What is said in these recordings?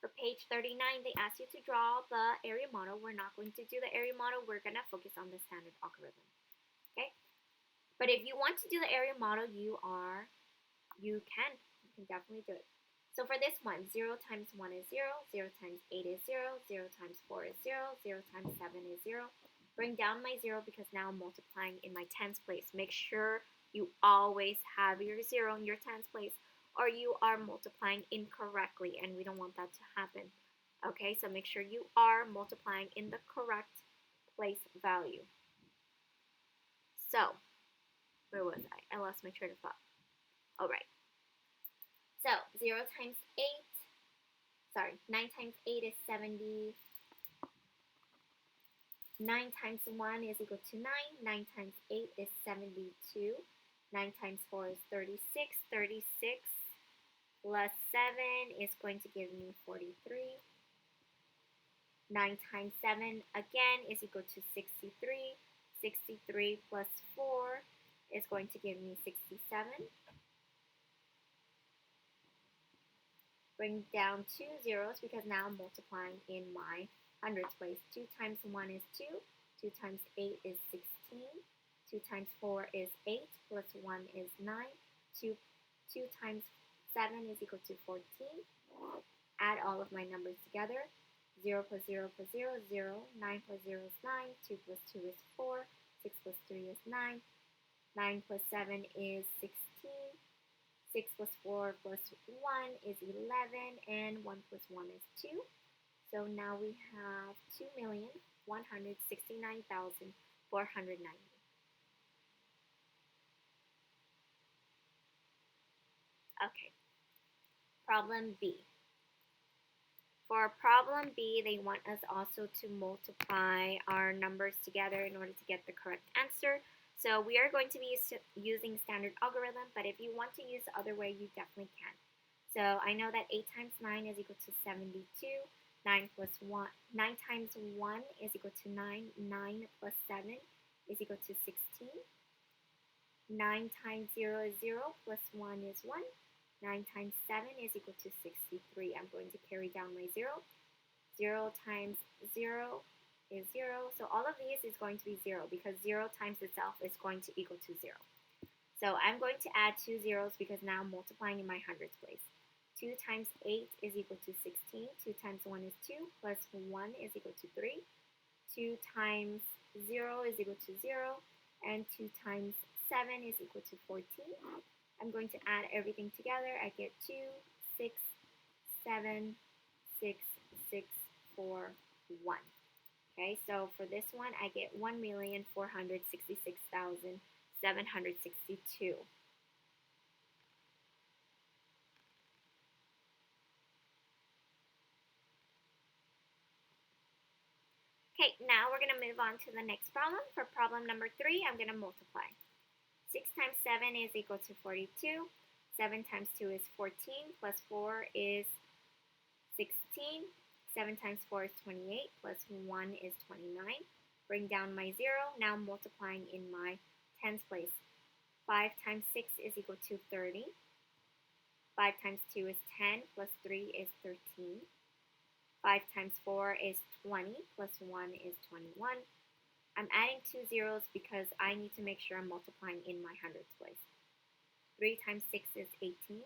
For page 39, they ask you to draw the area model. We're not going to do the area model. We're going to focus on the standard algorithm. Okay? But if you want to do the area model, you can definitely do it. So for this one, 0 times 1 is 0, 0 times 8 is 0, 0 times 4 is 0, 0 times 7 is 0. Bring down my 0 because now I'm multiplying in my tens place. Make sure you always have your 0 in your tens place or you are multiplying incorrectly and we don't want that to happen. Okay, so make sure you are multiplying in the correct place value. So, where was I? I lost my train of thought. All right. So 9 times 8 is 70. 9 times 1 is equal to 9. 9 times 8 is 72. 9 times 4 is 36. 36 plus 7 is going to give me 43. 9 times 7 again is equal to 63. 63 plus 4 is going to give me 67. Bring down 2 zeros because now I'm multiplying in my hundreds place. 2 times 1 is 2. 2 times 8 is 16. 2 times 4 is 8 plus 1 is 9. 2 times 7 is equal to 14. Add all of my numbers together. 0 plus 0 plus 0 is 0. 9 plus 0 is 9. 2 plus 2 is 4. 6 plus 3 is 9. 9 plus 7 is 16. 6 plus 4 plus 1 is 11, and 1 plus 1 is 2. So now we have 2,169,490. Okay, problem B. For problem B, they want us also to multiply our numbers together in order to get the correct answer. So we are going to be using standard algorithm, but if you want to use the other way, you definitely can. So I know that 8 times 9 is equal to 72. 9 times 1 is equal to 9. 9 plus 7 is equal to 16. 9 times 0 is 0, plus 1 is 1. 9 times 7 is equal to 63. I'm going to carry down my 0. 0 times 0 is 0. So all of these is going to be 0 because 0 times itself is going to equal to 0. So I'm going to add 2 zeros because now I'm multiplying in my hundreds place. 2 times 8 is equal to 16. 2 times 1 is 2 plus 1 is equal to 3. 2 times 0 is equal to 0. And 2 times 7 is equal to 14. I'm going to add everything together. I get 2, 6, 7, 6, 6, 4, 1. Okay, so for this one, I get 1,466,762. Okay, now we're going to move on to the next problem. For problem number 3, I'm going to multiply. 6 times 7 is equal to 42. 7 times 2 is 14, plus 4 is 16. 7 times 4 is 28, plus 1 is 29. Bring down my 0. Now multiplying in my tens place. 5 times 6 is equal to 30. 5 times 2 is 10, plus 3 is 13. 5 times 4 is 20, plus 1 is 21. I'm adding 2 zeros because I need to make sure I'm multiplying in my hundreds place. 3 times 6 is 18.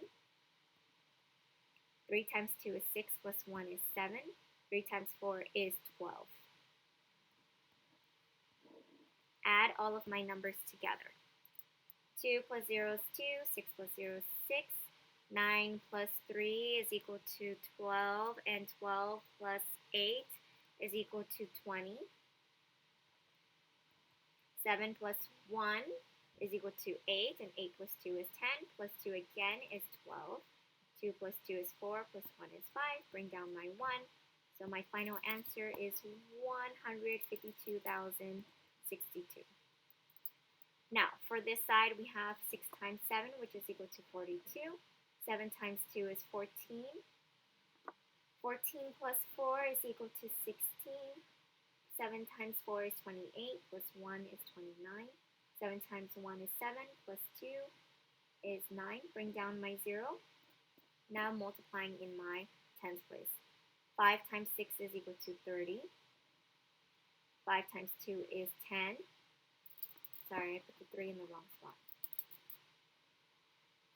3 times 2 is 6, plus 1 is 7. 3 times 4 is 12. Add all of my numbers together. 2 plus 0 is 2. 6 plus 0 is 6. 9 plus 3 is equal to 12. And 12 plus 8 is equal to 20. 7 plus 1 is equal to 8. And 8 plus 2 is 10. Plus 2 again is 12. 2 plus 2 is 4, plus 1 is 5. Bring down my 1. So my final answer is 152,062. Now, for this side, we have 6 times 7, which is equal to 42. 7 times 2 is 14. 14 plus 4 is equal to 16. 7 times 4 is 28, plus 1 is 29. 7 times 1 is 7, plus 2 is 9. Bring down my 0. Now multiplying in my tens place. 5 times 6 is equal to 30. 5 times 2 is 10. Sorry, I put the 3 in the wrong spot.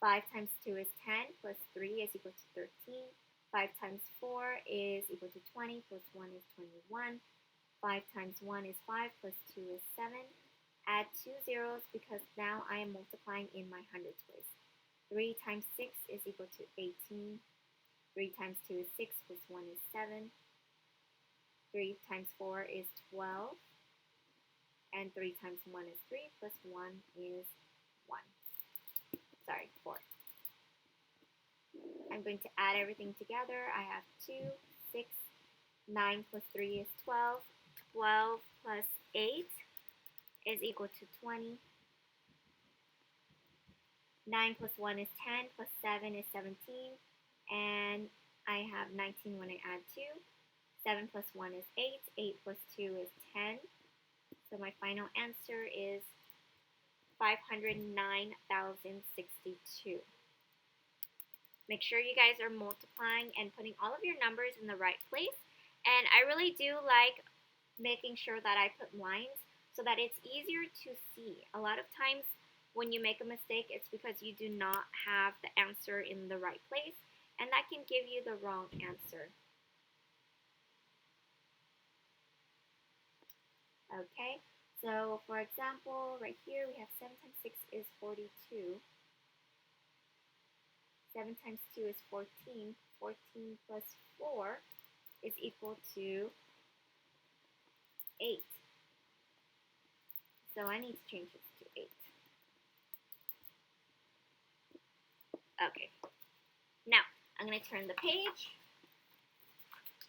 5 times 2 is 10, plus 3 is equal to 13. 5 times 4 is equal to 20, plus 1 is 21. 5 times 1 is 5, plus 2 is 7. Add 2 zeros because now I am multiplying in my hundreds place. 3 times 6 is equal to 18. 3 times 2 is 6, plus 1 is 7. 3 times 4 is 12. And 3 times 1 is 3, plus 1 is 1. Sorry, 4. I'm going to add everything together. I have 2, 6, 9 plus 3 is 12. 12 plus 8 is equal to 20. 9 plus 1 is 10, plus 7 is 17. And I have 19 when I add 2. 7 plus 1 is 8. 8 plus 2 is 10. So my final answer is 509,062. Make sure you guys are multiplying and putting all of your numbers in the right place. And I really do like making sure that I put lines so that it's easier to see. A lot of times when you make a mistake, it's because you do not have the answer in the right place, and that can give you the wrong answer. Okay, so for example, right here we have 7 times 6 is 42. 7 times 2 is 14. 14 plus 4 is equal to 8. So I need to change this to 8. Okay. Now, I'm going to turn the page.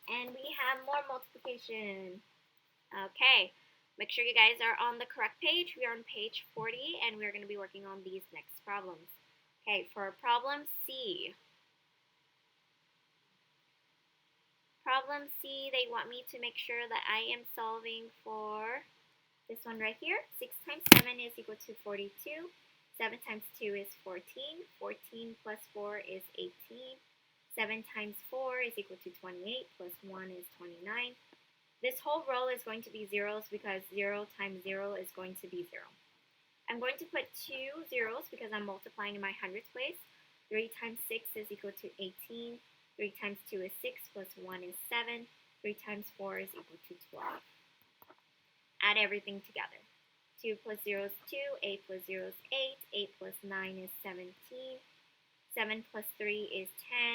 And we have more multiplication. Okay. Make sure you guys are on the correct page. We are on page 40, and we're going to be working on these next problems. Okay, for problem C. Problem C, they want me to make sure that I am solving for this one right here. 6 times 7 is equal to 42. 7 times 2 is 14. 14 plus 4 is 18. 7 times 4 is equal to 28, plus 1 is 29. This whole row is going to be zeros because 0 times 0 is going to be 0. I'm going to put 2 zeros because I'm multiplying in my hundreds place. 3 times 6 is equal to 18. 3 times 2 is 6, plus 1 is 7. 3 times 4 is equal to 12. Add everything together. 2 plus 0 is 2. 8 plus 0 is 8. 8 plus 9 is 17. 7 plus 3 is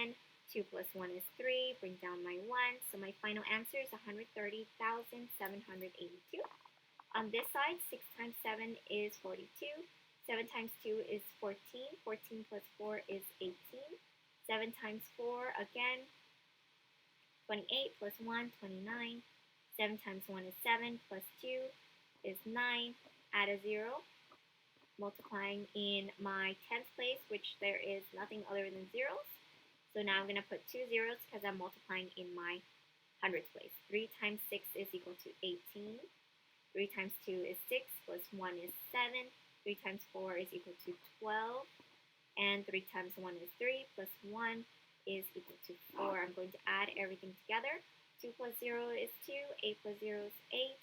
10. 2 plus 1 is 3. Bring down my 1. So my final answer is 130,782. On this side, 6 times 7 is 42. 7 times 2 is 14. 14 plus 4 is 18. 7 times 4, again, 28 plus 1, 29. 7 times 1 is 7, plus 2 is 9. Add a 0. Multiplying in my tens place, which there is nothing other than zeros. So now I'm going to put 2 zeros because I'm multiplying in my hundreds place. 3 times 6 is equal to 18. 3 times 2 is 6, plus 1 is 7. 3 times 4 is equal to 12. And 3 times 1 is 3, plus 1 is equal to 4. I'm going to add everything together. 2 plus 0 is 2. 8 plus 0 is 8.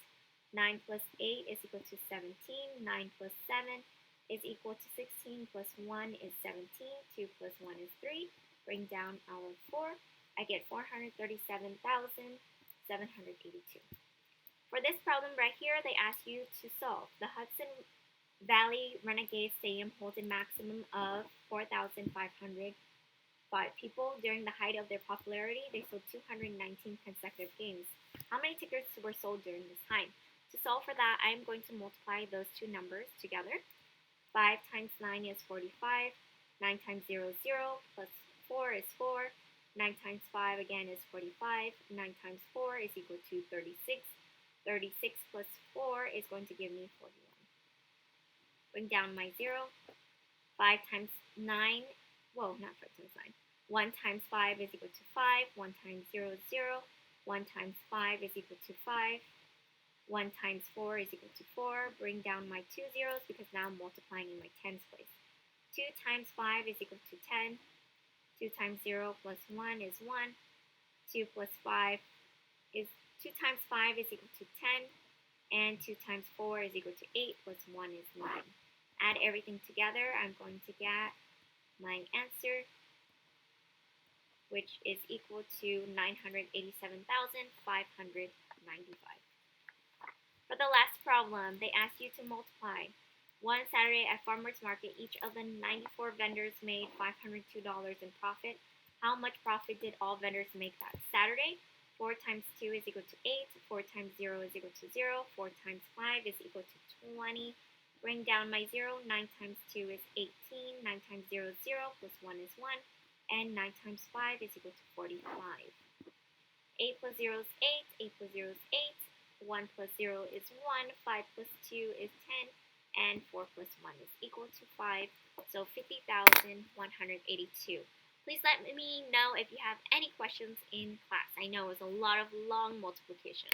9 plus 8 is equal to 17. 9 plus 7 is equal to 16, plus 1 is 17. 2 plus 1 is 3. Bring down our 4. I get 437,782. For this problem right here, they ask you to solve. The Hudson Valley Renegade Stadium holds a maximum of 4,505 people. During the height of their popularity, they sold 219 consecutive games. How many tickets were sold during this time? To solve for that, I'm going to multiply those two numbers together. 5 times 9 is 45. 9 times 0 is 0, plus 4 is 4. 9 times 5 again is 45. 9 times 4 is equal to 36. 36 plus 4 is going to give me 41. Bring down my 0. 5 times 9, well, not 5 times 9. 1 times 5 is equal to 5. 1 times 0 is 0. 1 times 5 is equal to 5. 1 times 4 is equal to 4. Bring down my 2 zeros because now I'm multiplying in my tens place. 2 times 5 is equal to 10. 2 times 0 plus 1 is 1. 2 plus 5 is 2 times 5 is equal to 10, and 2 times 4 is equal to 8, plus 1 is 9. Add everything together, I'm going to get my answer, which is equal to 987,595. For the last problem, they asked you to multiply. One Saturday at Farmer's Market, each of the 94 vendors made $502 in profit. How much profit did all vendors make that Saturday? 4 times 2 is equal to 8. 4 times 0 is equal to 0. 4 times 5 is equal to 20. Bring down my 0. 9 times 2 is 18. 9 times 0 is 0, plus 1 is 1. And 9 times 5 is equal to 45. 8 plus 0 is 8. 8 plus 0 is 8. 1 plus 0 is 1. 5 plus 2 is 10. And 4 plus 1 is equal to 5. So 50,182. Please let me know if you have any questions in class. I know it's a lot of long multiplication.